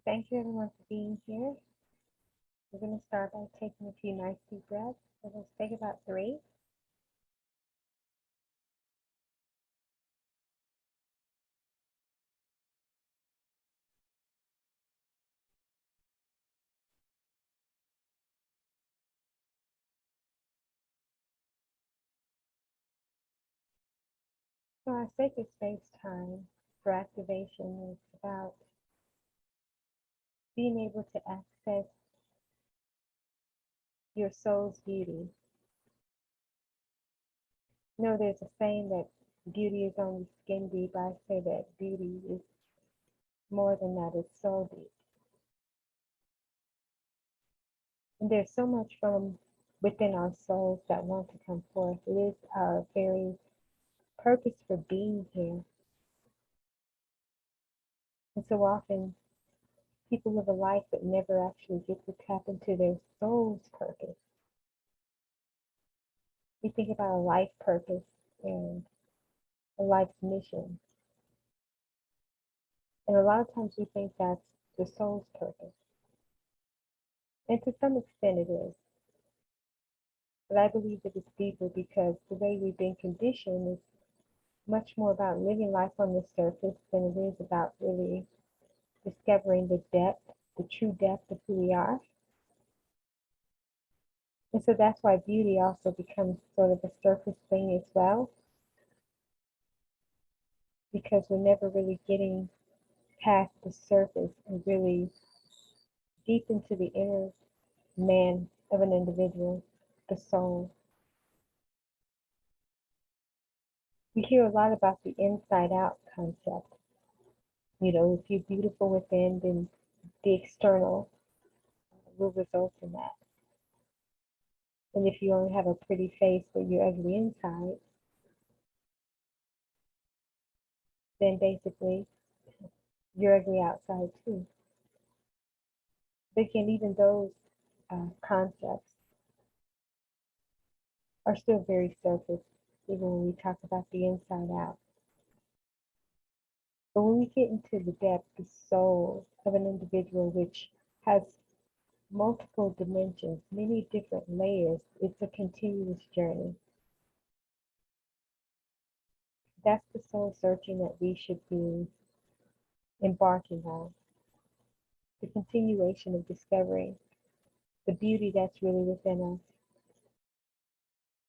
Thank you everyone for being here. We're going to start by taking a few nice deep breaths. So let's take about 3. So our sacred space time for activation is about being able to access your soul's beauty. You know, there's a saying that beauty is only skin deep. I say that beauty is more than that, it's soul deep. And there's so much from within our souls that want to come forth. It is our very purpose for being here. And so often people live a life that never actually get to tap into their soul's purpose. We think about a life purpose and a life's mission. And a lot of times we think that's the soul's purpose. And to some extent it is. But I believe that it's deeper because the way we've been conditioned is much more about living life on the surface than it is about really discovering the depth, the true depth of who we are. And so that's why beauty also becomes sort of a surface thing as well, because we're never really getting past the surface and really deep into the inner man of an individual, the soul. We hear a lot about the inside out concept. You know, if you're beautiful within, then the external will result in that. And if you only have a pretty face but you're ugly inside, then basically you're ugly outside too. But again, even those concepts are still very surface, even when we talk about the inside out. But when we get into the depth, the soul of an individual, which has multiple dimensions, many different layers, it's a continuous journey. That's the soul searching that we should be embarking on. The continuation of discovering the beauty that's really within us.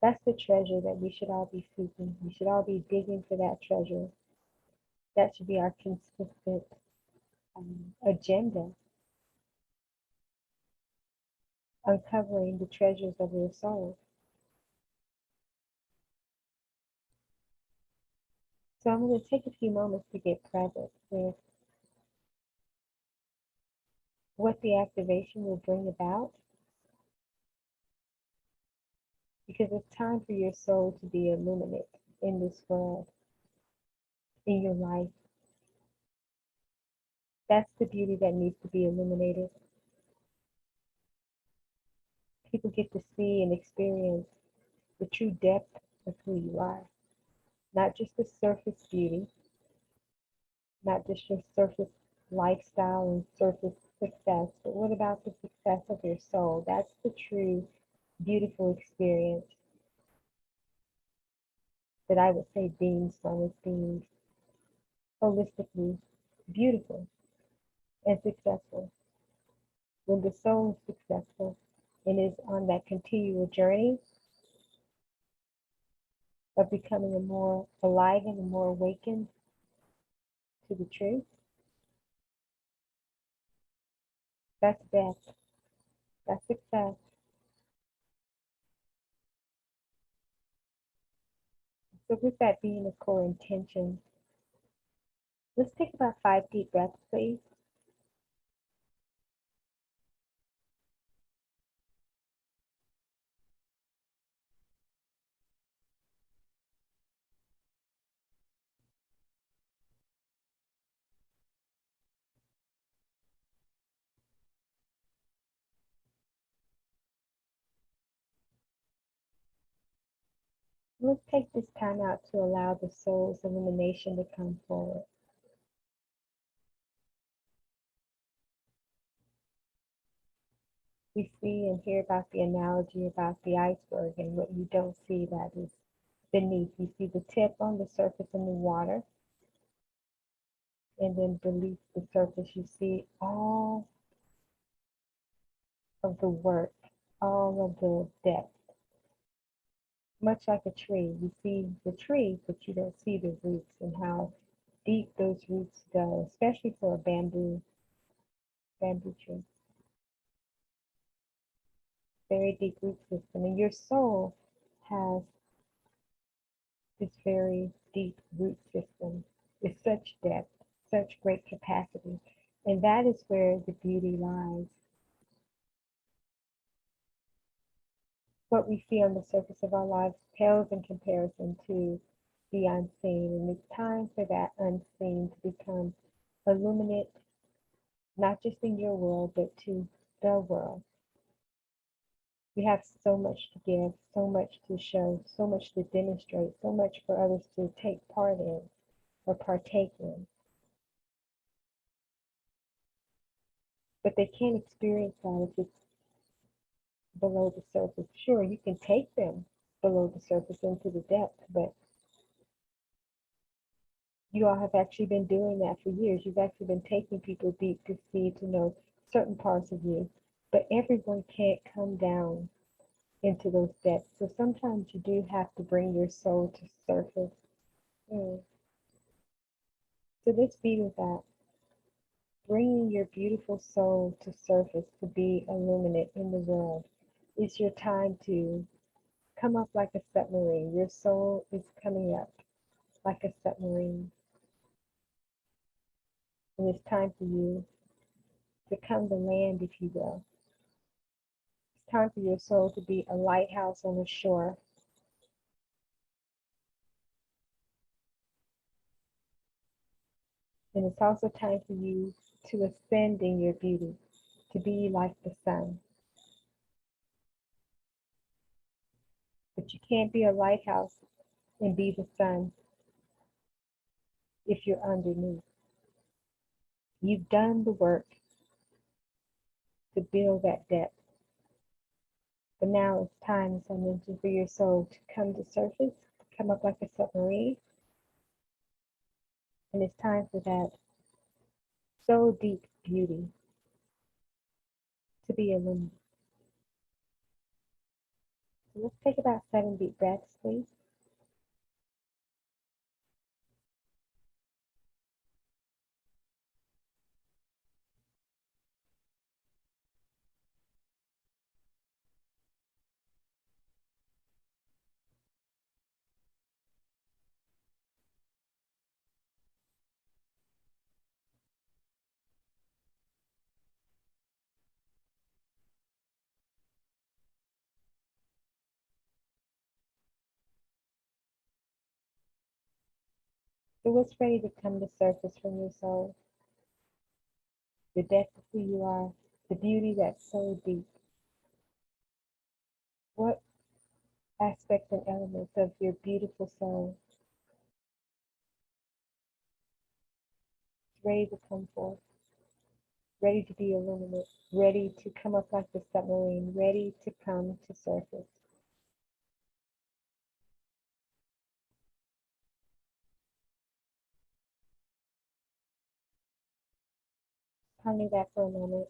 That's the treasure that we should all be seeking. We should all be digging for that treasure. That should be our consistent agenda, uncovering the treasures of your soul. So I'm going to take a few moments to get present with what the activation will bring about, because it's time for your soul to be illuminated in this world, in your life. That's the beauty that needs to be illuminated. People get to see and experience the true depth of who you are, not just the surface beauty, not just your surface lifestyle and surface success, but what about the success of your soul? That's the true beautiful experience that I would say beings from, as being holistically beautiful and successful. When the soul is successful and is on that continual journey of becoming a more alive and a more awakened to the truth, that's depth, that's success. So with that being a core intention, let's take about 5 deep breaths, please. Let's take this time out to allow the soul's illumination to come forward. We see and hear about the analogy about the iceberg, and what you don't see that is beneath. You see the tip on the surface in the water, and then beneath the surface you see all of the work, all of the depth. Much like a tree, you see the tree, but you don't see the roots and how deep those roots go, especially for a bamboo tree. Very deep root system. And your soul has this very deep root system with such depth, such great capacity. And that is where the beauty lies. What we see on the surface of our lives pales in comparison to the unseen. And it's time for that unseen to become illuminate, not just in your world, but to the world. We have so much to give, so much to show, so much to demonstrate, so much for others to take part in or partake in. But they can't experience that if it's below the surface. Sure, you can take them below the surface into the depth, but you all have actually been doing that for years. You've actually been taking people deep to see, to know certain parts of you. But everyone can't come down into those depths. So sometimes you do have to bring your soul to surface. Mm. So let's be with that. Bringing your beautiful soul to surface to be illuminate in the world. It's your time to come up like a submarine. Your soul is coming up like a submarine. And it's time for you to come to land, if you will. It's time for your soul to be a lighthouse on the shore. And it's also time for you to ascend in your beauty, to be like the sun. But you can't be a lighthouse and be the sun if you're underneath. You've done the work to build that depth. But now it's time, as I mentioned, for your soul to come to surface, to come up like a submarine. And it's time for that so deep beauty to be illuminated. So let's take about 7 deep breaths, please. So what's ready to come to surface from your soul? The depth of who you are, the beauty that's so deep. What aspects and elements of your beautiful soul is ready to come forth, ready to be illuminated, ready to come up like the submarine, ready to come to surface? Ponder that for a moment.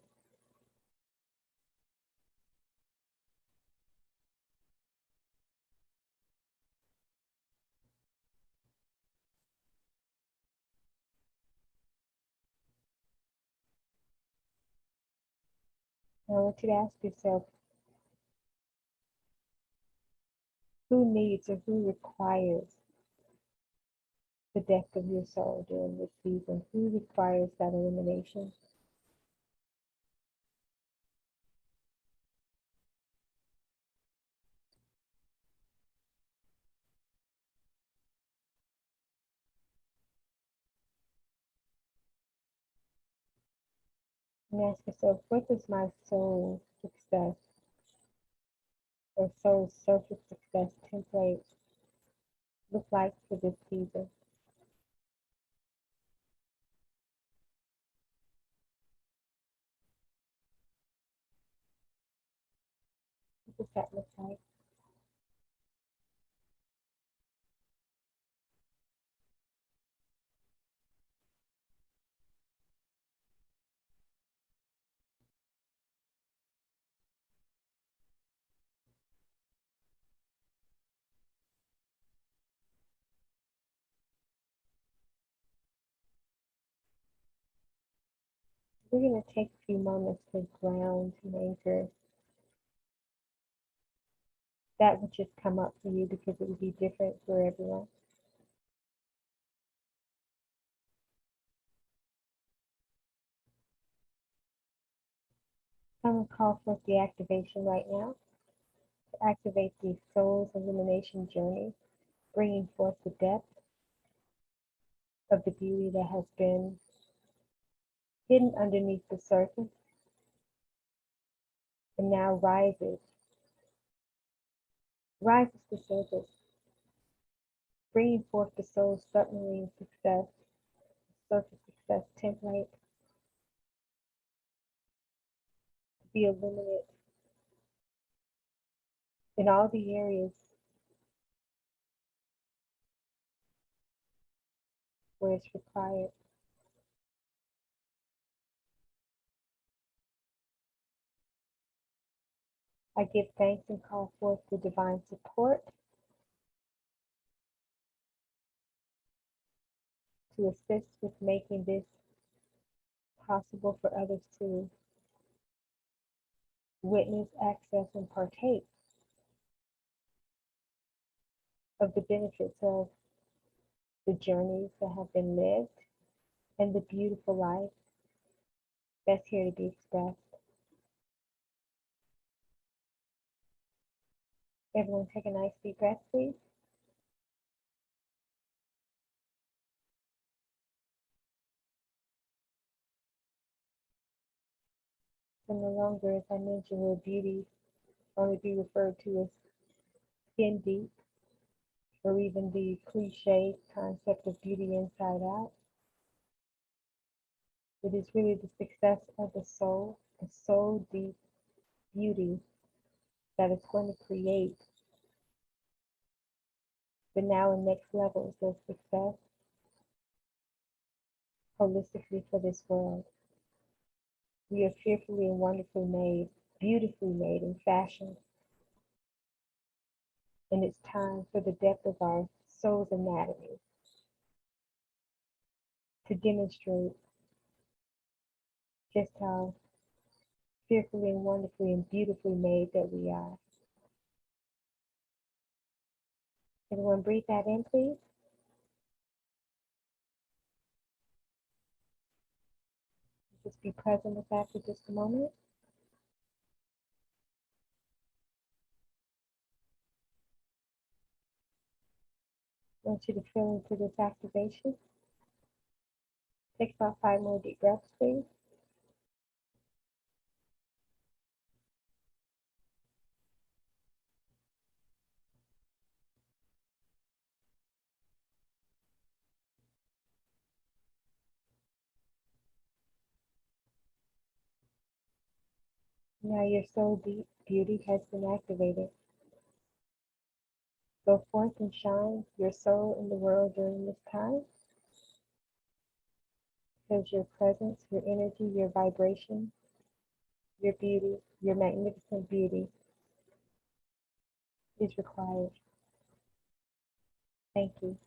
I want you to ask yourself, who needs or who requires the depth of your soul during this season? Who requires that illumination? And ask yourself, what does my soul success or soul surface success template look like for this season? What's that look like? We're going to take a few moments to ground and anchor that which has come up for you, because it will be different for everyone. I'm going to call forth the activation right now to activate the soul's illumination journey, bringing forth the depth of the beauty that has been hidden underneath the surface and now rises to surface, bringing forth the soul's submarine success, surface success template to be illuminated in all the areas where it's required. I give thanks and call forth the divine support to assist with making this possible for others to witness, access, and partake of the benefits of the journeys that have been lived and the beautiful life that's here to be expressed. Everyone take a nice deep breath, please. And no longer, as I mentioned, will beauty only be referred to as skin deep, or even the cliche concept of beauty inside out. It is really the success of the soul deep beauty that is going to create the now and next levels of success holistically for this world. We are fearfully and wonderfully made, beautifully made and fashioned. And it's time for the depth of our soul's anatomy to demonstrate just how fearfully and wonderfully and beautifully made that we are. Everyone breathe that in, please. Just be present with that for just a moment. I want you to feel into this activation. Take about 5 more deep breaths, please. Now your soul deep beauty has been activated. Go forth and shine your soul in the world during this time, because your presence, your energy, your vibration, your beauty, your magnificent beauty is required. Thank you.